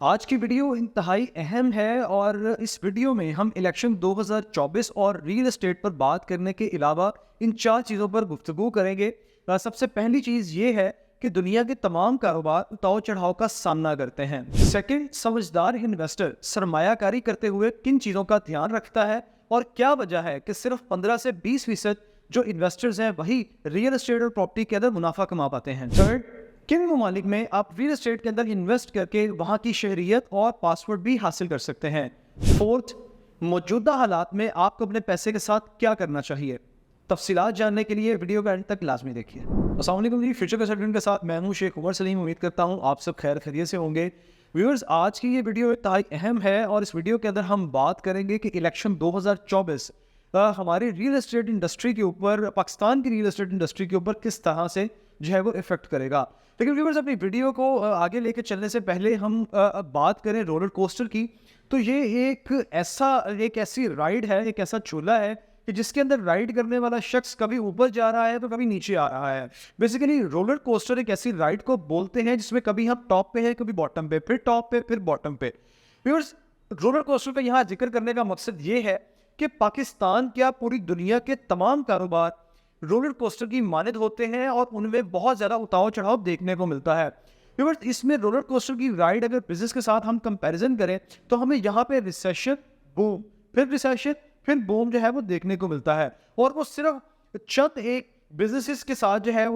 आज की वीडियो इंतहाई अहम है और इस वीडियो में हम इलेक्शन 2024 और रियल एस्टेट पर बात करने के अलावा इन चार चीज़ों पर गुफ्तगू करेंगे। सबसे पहली चीज़ ये है कि दुनिया के तमाम कारोबार उतार चढ़ाव का सामना करते हैं। सेकंड, समझदार इन्वेस्टर सरमायाकारी करते हुए किन चीज़ों का ध्यान रखता है और क्या वजह है कि सिर्फ 15 से 20% जो इन्वेस्टर्स हैं वही रियल एस्टेट और प्रॉपर्टी के अंदर मुनाफा कमा पाते हैं। थर्ड, किन ममालिक में आप रियल एस्टेट के अंदर इन्वेस्ट करके वहां की शहरियत और पासवर्ड भी हासिल कर सकते हैं। फोर्थ, मौजूदा हालात में आपको अपने पैसे के साथ क्या करना चाहिए। तफसीलात जानने के लिए वीडियो का अंत तक लाजमी देखिए। अस्सलाम वालेकुम जी, फ्यूचर कंसल्टेंट के साथ मैं हूं शेख उमर सलीम। उम्मीद करता हूं आप सब खैर खैरियत से होंगे। व्यूअर्स, आज की ये वीडियो इंतहाई अहम है और इस वीडियो के अंदर हम बात करेंगे कि इलेक्शन 2024 हमारी रियल एस्टेट इंडस्ट्री के ऊपर, पाकिस्तान की रियल एस्टेट इंडस्ट्री के ऊपर किस तरह से जो है वो इफेक्ट करेगा। लेकिन व्यूअर्स, अपनी वीडियो को आगे लेके चलने से पहले हम बात करें रोलर कोस्टर की, तो ये एक ऐसी राइड है, एक ऐसा चूल्हा है कि जिसके अंदर राइड करने वाला शख्स कभी ऊपर जा रहा है तो कभी नीचे आ रहा है। बेसिकली रोलर कोस्टर एक ऐसी राइड को बोलते हैं जिसमें कभी हम टॉप पे हैं, कभी बॉटम पे, फिर टॉप पे, फिर बॉटम पे। व्यूअर्स, रोलर कोस्टर का यहाँ जिक्र करने का मकसद ये है कि पाकिस्तान क्या पूरी दुनिया के तमाम कारोबार रोलर कोस्टर की मानद होते हैं और उनमें बहुत ज़्यादा उतार चढ़ाव देखने को मिलता है। व्यूअर्स, इसमें रोलर कोस्टर की राइड अगर बिजनेस के साथ हम कंपैरिजन करें तो हमें यहाँ पे रिसेशन, बूम, फिर रिसेशन, फिर बूम जो है वो देखने को मिलता है। और वो सिर्फ चंद एक बिजनेसेस के साथ जो है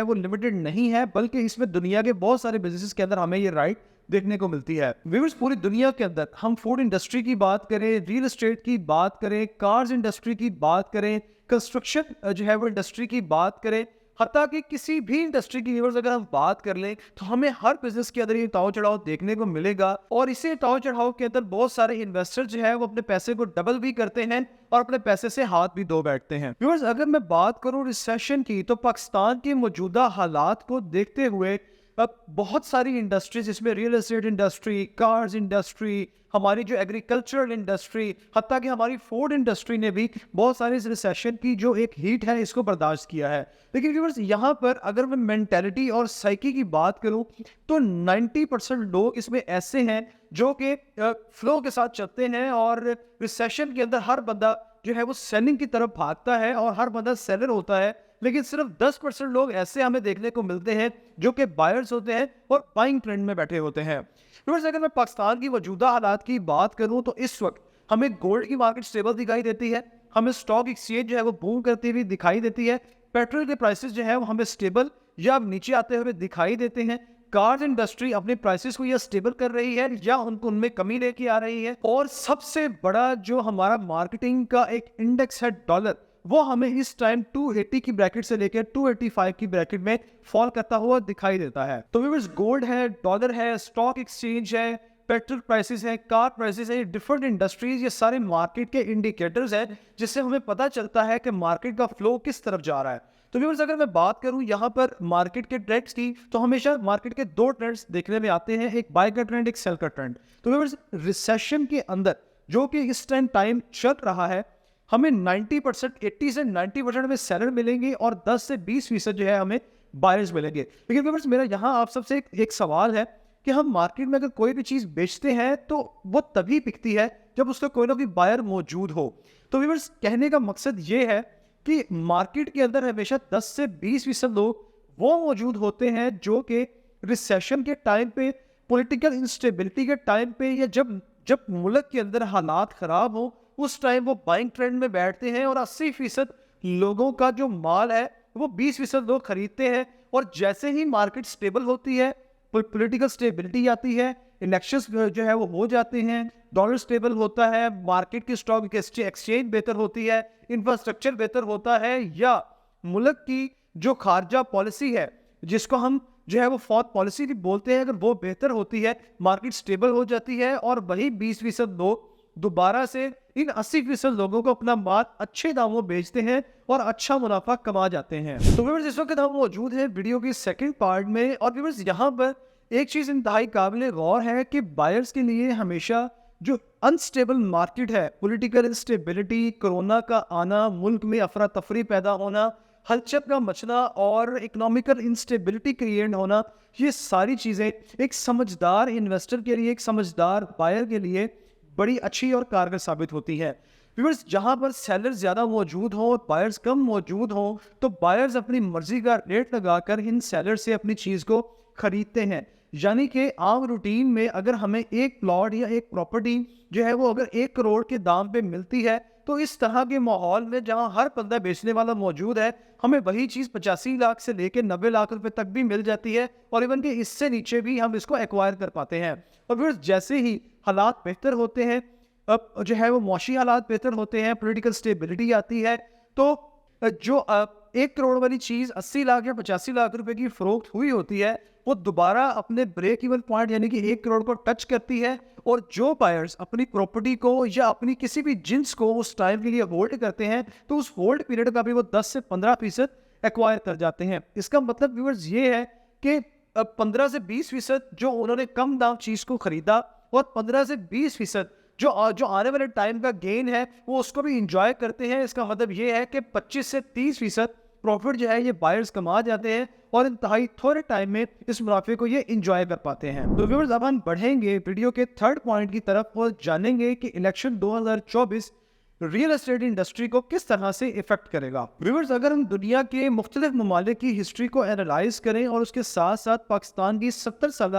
वो लिमिटेड नहीं है, बल्कि इसमें दुनिया के बहुत सारे बिजनेसेस के अंदर हमें ये राइड देखने को मिलती है। व्यूअर्स, पूरी दुनिया के अंदर हम फूड इंडस्ट्री की बात करें, रियल एस्टेट की बात करें, कार्स इंडस्ट्री की बात करें, कंस्ट्रक्शन जो है वो इंडस्ट्री की बात करें, हत्ता कि किसी भी इंडस्ट्री की व्यूअर्स अगर हम बात कर लें तो हमें हर बिजनेस के अंदर ये उतार चढ़ाव देखने को मिलेगा। और इसी उतार चढ़ाव के अंदर बहुत सारे इन्वेस्टर जो है वो अपने पैसे को डबल भी करते हैं और अपने पैसे से हाथ भी धो बैठते हैं। व्यूअर्स, अगर मैं बात करूं रिसेशन की, तो पाकिस्तान के मौजूदा हालात को देखते हुए अब बहुत सारी इंडस्ट्रीज, जिसमें real estate industry, cars industry, हमारी जो एग्रीकल्चरल इंडस्ट्री, हत्ता कि हमारी फूड इंडस्ट्री ने भी बहुत सारे इस रिसेशन की जो एक हीट है इसको बर्दाश्त किया है। लेकिन व्यूअर्स, यहाँ पर अगर मैं मेंटालिटी और साइकी की बात करूँ तो 90% लोग इसमें ऐसे हैं जो कि फ्लो के साथ चलते हैं और रिसेशन के अंदर हर बंदा जो है वो सेलिंग की तरफ भागता है और हर बंदा सेलर होता है। लेकिन सिर्फ 10% लोग ऐसे हमें देखने को मिलते हैं जो कि बायर्स होते हैं और बाइंग ट्रेंड में बैठे होते हैं। अगर मैं पाकिस्तान की मौजूदा हालात की बात करूं तो इस वक्त हमें गोल्ड की मार्केट स्टेबल दिखाई देती है, हमें स्टॉक एक्सचेंज जो है वो बूम करती हुई दिखाई देती है, पेट्रोल के प्राइसेस जो है वो हमें स्टेबल या नीचे आते हुए दिखाई देते हैं, कार्स इंडस्ट्री अपने प्राइसेस को या स्टेबल कर रही है या उनमें कमी लेके आ रही है, और सबसे बड़ा जो हमारा मार्केटिंग का एक इंडेक्स है डॉलर, वो हमें इस टाइम 280 की ब्रैकेट से लेकर 285 की ब्रैकेट में फॉल करता हुआ दिखाई देता है। तो व्यूअर्स, गोल्ड है, डॉलर है, स्टॉक एक्सचेंज है, पेट्रोल प्राइसेस है, कार प्राइसेस है, डिफरेंट इंडस्ट्रीज, ये सारे मार्केट के इंडिकेटर्स हैं जिससे हमें पता चलता है कि मार्केट का फ्लो किस तरफ जा रहा है। तो व्यूअर्स, अगर मैं बात करूं यहाँ पर मार्केट के ट्रेंड्स की, तो हमेशा मार्केट के दो ट्रेंड्स देखने में आते हैं, एक बाय का ट्रेंड, एक सेल का ट्रेंड। तो व्यूअर्स, रिसेशन के अंदर जो कि इस टाइम चल रहा है, हमें 90%, 80 से 90% हमें सेलर मिलेंगे और 10 से 20% जो है हमें बायर्स मिलेंगे। लेकिन व्यूअर्स, मेरा यहाँ आप सबसे एक सवाल है कि हम मार्केट में अगर कोई भी चीज़ बेचते हैं तो वो तभी बिकती है जब उसका कोई ना कोई बायर मौजूद हो। तो व्यूअर्स, कहने का मकसद ये है कि मार्केट के अंदर हमेशा 10 से 20% लोग वो मौजूद होते हैं जो कि रिसेशन के टाइम पे, पॉलिटिकल इंस्टेबिलिटी के टाइम पे, या जब मुल्क के अंदर हालात ख़राब हो उस टाइम वो बाइंग ट्रेंड में बैठते हैं और 80% लोगों का जो माल है वो 20% लोग खरीदते हैं। और जैसे ही मार्केट स्टेबल होती है, पॉलिटिकल स्टेबिलिटी आती है, इलेक्शंस जो है वो हो जाते हैं, डॉलर स्टेबल होता है, मार्केट की स्टॉक एक्सचेंज बेहतर होती है, इंफ्रास्ट्रक्चर बेहतर होता है, या मुल्क की जो खारजा पॉलिसी है जिसको हम जो है वो फॉरेन पॉलिसी भी बोलते हैं, अगर वो बेहतर होती है, मार्केट स्टेबल हो जाती है और वही 20% लोग दोबारा से इन 80% लोगों को अपना माल अच्छे दामों बेचते हैं और अच्छा मुनाफा कमा जाते हैं। तो व्यूअर्स, इस वक्त हम मौजूद हैं वीडियो की सेकंड पार्ट में, और व्यूअर्स, यहाँ पर एक चीज़ इंतहाई काबिल गौर है कि बायर्स के लिए हमेशा जो अनस्टेबल मार्केट है, पॉलिटिकल इंस्टेबिलिटी, कोरोना का आना, मुल्क में अफरा तफरी पैदा होना, हलचल का मचना और इकोनॉमिकल इंस्टेबिलिटी क्रिएट होना, ये सारी चीज़ें एक समझदार इन्वेस्टर के लिए, एक समझदार बायर के लिए बड़ी अच्छी और कारगर साबित होती है। व्यूअर्स, जहां पर सेलर्स ज़्यादा मौजूद हों और बायर्स कम मौजूद हों, तो बायर्स अपनी मर्जी का रेट लगाकर इन सेलर से अपनी चीज़ को खरीदते हैं। यानी कि आम रूटीन में अगर हमें एक प्लॉट या एक प्रॉपर्टी जो है वो अगर 1 करोड़ के दाम पे मिलती है, तो इस तरह के माहौल में जहां हर बंदा बेचने वाला मौजूद है, हमें वही चीज़ 85 लाख से लेकर 90 लाख रुपए तक भी मिल जाती है और इवन कि इससे नीचे भी हम इसको एक्वायर कर पाते हैं। और फिर जैसे ही हालात बेहतर होते हैं, अब जो है वो मौशी हालात बेहतर होते हैं, पॉलिटिकल स्टेबिलिटी आती है, तो जो 1 करोड़ वाली चीज़ 80 लाख या 85 लाख रुपए की फरोख्त हुई होती है, वो दोबारा अपने ब्रेक इवन पॉइंट यानी कि 1 करोड़ को टच करती है। और जो बायर्स अपनी प्रॉपर्टी को या अपनी किसी भी जिन्स को उस टाइम के लिए होल्ड करते हैं, तो उस होल्ड पीरियड का भी वो 10 से 15% एक्वायर कर जाते हैं। इसका मतलब व्यूअर्स ये है कि 15 से 20% जो उन्होंने कम दाम चीज़ को खरीदा और 15 से 20% जो आने वाले टाइम का गेन है वो उसको भी इंजॉय करते हैं। इसका मतलब ये है कि 25 से 30% प्रॉफिट जो है ये बायर्स कमा जाते हैं और इंतहाई थोड़े टाइम में इस मुनाफे को ये इंजॉय कर पाते हैं। तो व्यूअर्स, अब हम बढ़ेंगे वीडियो के थर्ड पॉइंट की तरफ और जानेंगे कि इलेक्शन 2024 रियल एस्टेट इंडस्ट्री को किस तरह से इफेक्ट करेगा। व्यूअर्स, अगर हम दुनिया के मुख्तलिफ ममालिक की हिस्ट्री को एनालाइज करें और उसके साथ साथ पाकिस्तान की 70 साल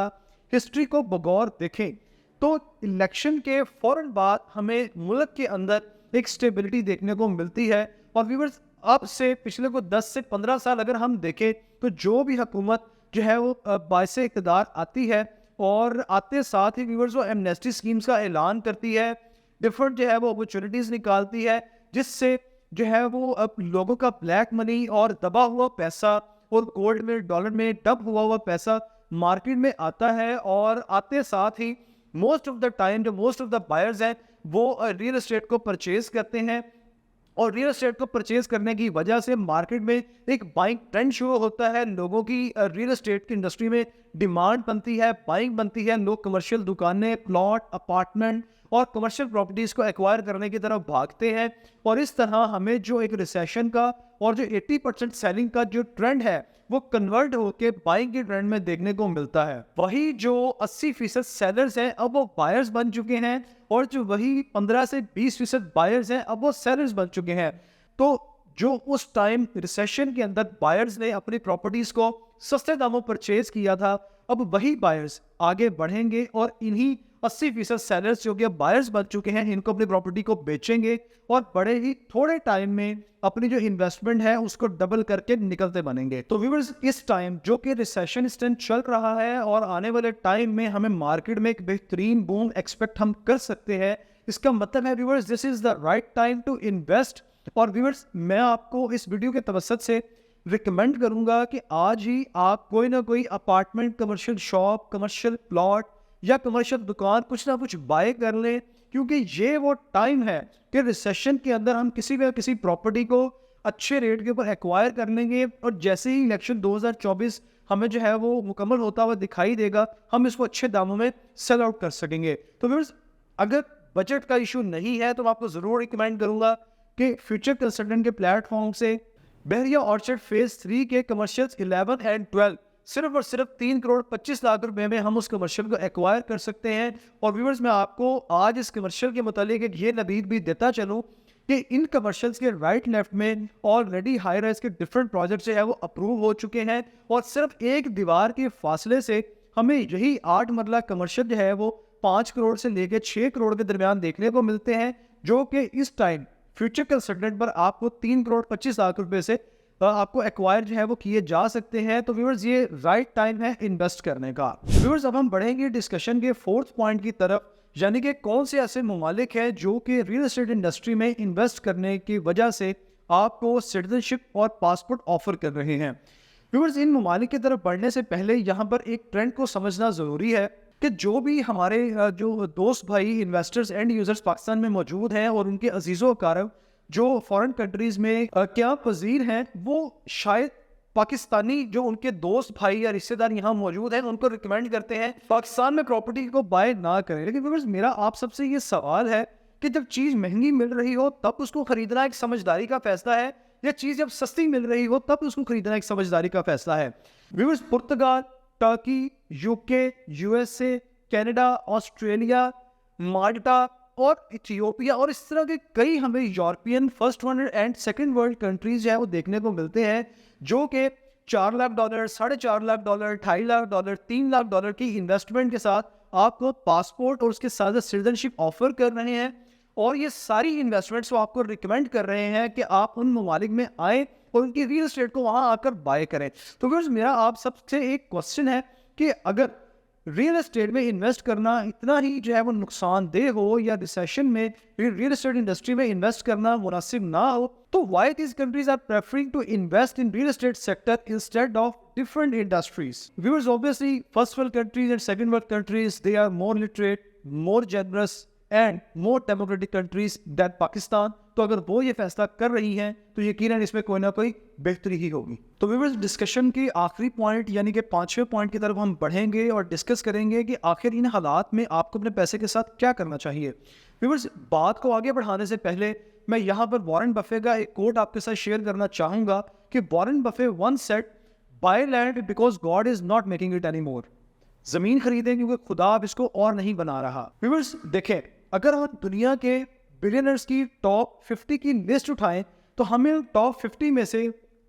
हिस्ट्री को बगौर देखें, तो इलेक्शन के फौरन बाद हमें मुल्क के अंदर एक स्टेबिलिटी देखने को मिलती है। और व्यूअर्स, अब से पिछले को 10 से 15 साल अगर हम देखें, तो जो भी हुकूमत जो है वो बायसे इक़्तिदार आती है और आते साथ ही व्यूअर्स वो एमनेस्टी स्कीम्स का ऐलान करती है, डिफरेंट जो है वो अपॉर्चुनिटीज़ निकालती है, जिससे जो है वो अब लोगों का ब्लैक मनी और दबा हुआ पैसा और गोल्ड में, डॉलर में डंप हुआ पैसा मार्केट में आता है। और आते साथ ही मोस्ट ऑफ द टाइम जो मोस्ट ऑफ द बायर्स हैं वो रियल एस्टेट को परचेज करते हैं और रियल एस्टेट को परचेज करने की वजह से मार्केट में एक बाइंग ट्रेंड शुरू होता है। लोगों की रियल एस्टेट की इंडस्ट्री में डिमांड बनती है, बाइंग बनती है। लोग कमर्शियल दुकानें, प्लॉट, अपार्टमेंट और कमर्शियल प्रॉपर्टीज़ को एक्वायर करने की तरफ भागते हैं। और इस तरह हमें जो एक रिसेशन का और जो 80% सेलिंग का जो ट्रेंड है वो कन्वर्ट होकर बाइंग के ट्रेंड में देखने को मिलता है। वही जो 80% सेलर्स हैं अब वो बायर्स बन चुके हैं और जो वही 15 से 20% बायर्स हैं अब वो सेलर्स बन चुके हैं। तो जो उस टाइम रिसेशन के अंदर बायर्स ने अपनी प्रॉपर्टीज़ को सस्ते दामों परचेज किया था, अब वही बायर्स आगे बढ़ेंगे और इन्हीं 80% सेलर्स जो कि बायर्स बन चुके हैं इनको अपनी प्रॉपर्टी को बेचेंगे और बड़े ही थोड़े टाइम में अपनी जो इन्वेस्टमेंट है उसको डबल करके निकलते बनेंगे। तो व्यूअर्स, इस टाइम जो कि रिसेशन इस टाइम चल रहा है और आने वाले टाइम में हमें मार्केट में एक बेहतरीन बूम एक्सपेक्ट हम कर सकते हैं। इसका मतलब है viewers, this is the right time to invest. और व्यूअर्स, मैं आपको इस वीडियो के तवसत से रिकमेंड करूंगा कि आज ही आप कोई ना कोई apartment, commercial shop, commercial plot या कमर्शियल दुकान कुछ ना कुछ बाय कर लें, क्योंकि ये वो टाइम है कि रिसेशन के अंदर हम किसी भी किसी प्रॉपर्टी को अच्छे रेट के ऊपर एक्वायर कर लेंगे और जैसे ही इलेक्शन 2024 हमें जो है वो मुकम्मल होता हुआ दिखाई देगा, हम इसको अच्छे दामों में सेल आउट कर सकेंगे। तो व्यूअर्स, अगर बजट का इशू नहीं है तो मैं आपको ज़रूर रिकमेंड करूँगा कि फ्यूचर कंसल्टेंट के प्लेटफॉर्म से बहरिया ऑर्चर्ड फेज 3 के कमर्शियल्स 11 एंड 12 सिर्फ और सिर्फ 3 करोड़ 25 लाख रुपए में हम उस कमर्शियल को एक्वायर कर सकते हैं। और व्यूअर्स, मैं आपको आज इस कमर्शियल के मुतालिक एक ये नबीद भी देता चलूँ कि इन कमर्शियल्स के राइट लेफ्ट में ऑलरेडी हाई राइज के डिफरेंट प्रोजेक्ट जो है वो अप्रूव हो चुके हैं और सिर्फ एक दीवार के फासले से हमें यही 8 मरला कमर्शियल जो है वो 5 करोड़ से लेकर 6 करोड़ के दरमियान देखने को मिलते हैं, जो कि इस टाइम फ्यूचर कंसल्टेंट पर आपको 3 करोड़ 25 लाख रुपए से आपको एक्वायर जो है वो किए जा सकते हैं। तो व्यूअर्स, ये राइट टाइम है इन्वेस्ट करने का। व्यूअर्स, अब हम बढ़ेंगे डिस्कशन के फोर्थ पॉइंट की तरफ, यानी कि कौन से ऐसे ममालिक हैं जो कि रियल एस्टेट इंडस्ट्री में इन्वेस्ट करने की वजह से आपको सिटीजनशिप और पासपोर्ट ऑफर कर रहे हैं। व्यूअर्स, इन ममालिक की तरफ बढ़ने से पहले यहाँ पर एक ट्रेंड को समझना ज़रूरी है कि जो भी हमारे जो दोस्त भाई इन्वेस्टर्स एंड यूजर्स पाकिस्तान में मौजूद हैं और उनके अजीज़ो अकारब जो फॉरेन कंट्रीज़ में क्या पजीर हैं, वो शायद पाकिस्तानी जो उनके दोस्त भाई या रिश्तेदार यहाँ मौजूद हैं उनको रिकमेंड करते हैं पाकिस्तान में प्रॉपर्टी को बाय ना करें। लेकिन व्यूअर्स, मेरा आप सबसे ये सवाल है कि जब चीज़ महंगी मिल रही हो तब उसको ख़रीदना एक समझदारी का फैसला है या चीज़ जब सस्ती मिल रही हो तब उसको खरीदना एक समझदारी का फैसला है। व्यूअर्स, पुर्तगाल, Turkey, UK, USA, Canada, Australia, Malta और इथियोपिया और इस तरह के कई हमें European first world and second world countries जो है वो देखने को मिलते हैं, जो कि $4 लाख, $4.5 लाख, $2.5 लाख, $3 लाख की इन्वेस्टमेंट के साथ आपको पासपोर्ट और उसके साथ सिटीजनशिप ऑफर कर रहे हैं। और ये सारी इन्वेस्टमेंट्स वो आपको रिकमेंड कर रहे हैं कि आप उन ममालिक में आए और उनकी रियल एस्टेट को वहाँ आकर बाय करें। तो व्यूअर्स, मेरा आप सबसे एक क्वेश्चन है कि अगर रियल एस्टेट में इन्वेस्ट करना इतना ही जो है वो नुकसानदेह हो या रिसेशन में रियल एस्टेट इंडस्ट्री में इन्वेस्ट करना मुनासिब ना हो, तो why these countries are preferring to invest in real estate sector instead of different industries? Viewers, obviously, first world countries and second world countries, they are more literate, more generous and more democratic countries than Pakistan. तो अगर वो ये फैसला कर रही हैं तो यकीनन इसमें कोई ना कोई बेहतरी ही होगी। तो व्यूअर्स, डिस्कशन के आखिरी पॉइंट यानी कि 5वें पॉइंट की तरफ हम बढ़ेंगे और डिस्कस करेंगे कि आखिर इन हालात में आपको अपने पैसे के साथ क्या करना चाहिए। व्यूअर्स, बात को आगे बढ़ाने से पहले मैं यहाँ पर वॉरेन बफे का एक कोट आपके साथ शेयर करना चाहूँगा कि Warren Buffett once said, Buy land because God is not making it anymore. जमीन खरीदें क्योंकि खुदा अब इसको और नहीं बना रहा। व्यूअर्स, देखें, अगर हम दुनिया के बिलियनर्स की टॉप 50 की लिस्ट उठाएं तो हमें टॉप 50 में से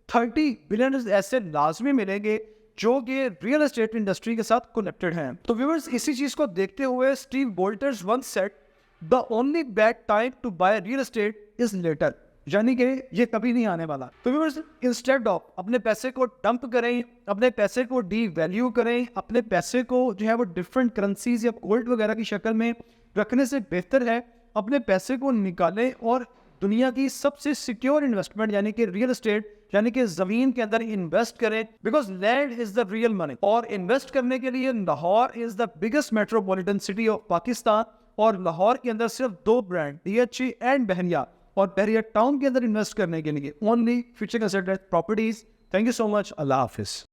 30 बिलियनर्स ऐसे लाजमी मिलेंगे जो कि रियल एस्टेट इंडस्ट्री के साथ कनेक्टेड हैं। तो व्यूअर्स, इसी चीज को देखते हुए Steve बोल्टर्स once said, The only bad time to buy real estate is later. यानी कि ये कभी नहीं आने वाला। तो व्यूअर्स, इंस्टेड ऑफ अपने पैसे को डंप करें, अपने पैसे को डी वैल्यू करें, अपने पैसे को जो है वो डिफरेंट करेंसीज या गोल्ड वगैरह की शक्ल में रखने से बेहतर है अपने पैसे को निकालें और दुनिया की सबसे सिक्योर इन्वेस्टमेंट यानी कि रियल एस्टेट यानी कि जमीन के अंदर इन्वेस्ट करें, because land is the real money. और इन्वेस्ट करने के लिए Lahore is the biggest metropolitan city of Pakistan और लाहौर के अंदर सिर्फ 2 ब्रांड DHC एंड बहरिया और बहरिया टाउन के अंदर इन्वेस्ट करने के लिए only future considered properties. Thank you so much. Allah Hafiz.